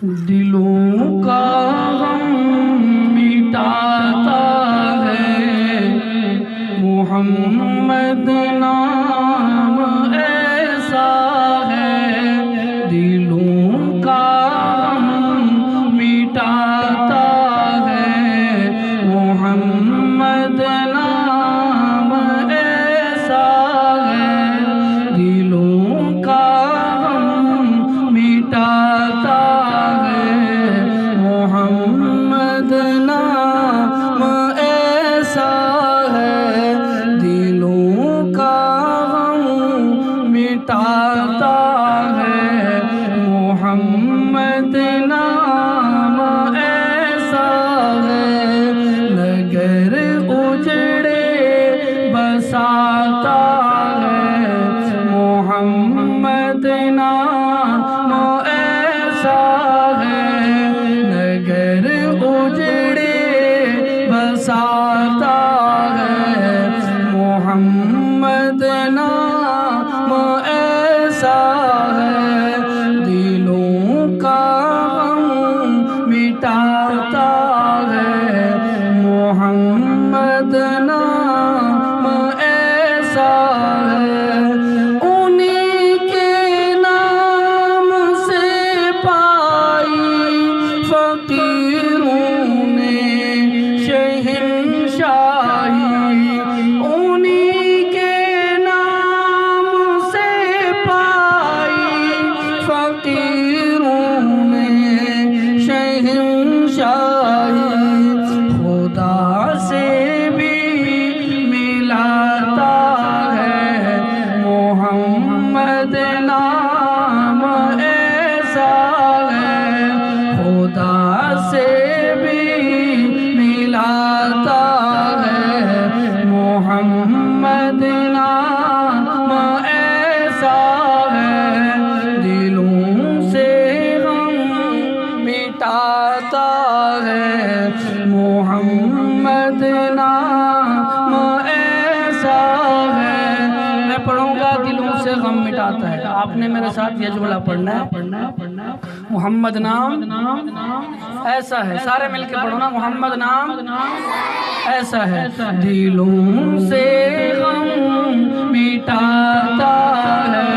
دلوں کا غم مٹاتا ہے محمد نام ایسا ہے، دلوں کا غم مٹاتا ہے محمد نام ایسا ہے، دلوں کا غم مٹاتا محمد نام ایسا ہے، دلوں کا غم مٹاتا ہے محمد نام ایسا ہے، نگر اجڑے بساتا ہے محمد نام ایسا ہے، نگر اجڑے بساتا ہے محمد نام ایسا ہے، دلوں کا غم مٹاتا ہے محمد نام ایسا ہے، انہی کے نام سے پائی فقیروں نے شہنشاہی، انہی کے نام سے پائی فقیروں نے شہنشاہی، خدا سے بھی ملاتا ہے محمد نام ایسا ہے، خدا سے بھی ملاتا ہے محمد نام ایسا ہے، دلوں سے غم مٹاتا ہے محمد نام ایسا ہے، میں پڑھوں گا دلوں سے غم مٹاتا ہے، آپ نے میرے ساتھ یہ جملہ پڑھنا ہے، محمد نام ایسا ہے، سارے مل کے پڑھو نا، محمد نام ایسا ہے، دلوں سے غم مٹاتا ہے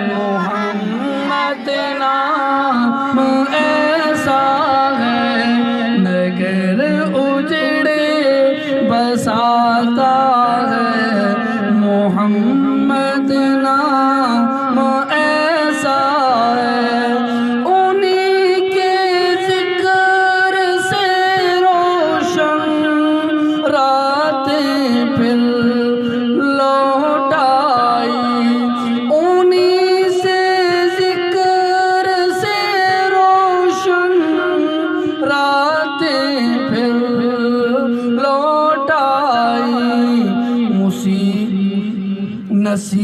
محمد نام ایسا ہے، نگر اجڑے بساتا ہے محمد نام ایسا ہے، انہی کے ذکر سے روشن راتیں پھر لوٹ آئی، انہی سے ذکر سے روشن راتیں پھر لوٹ آئی، نصیب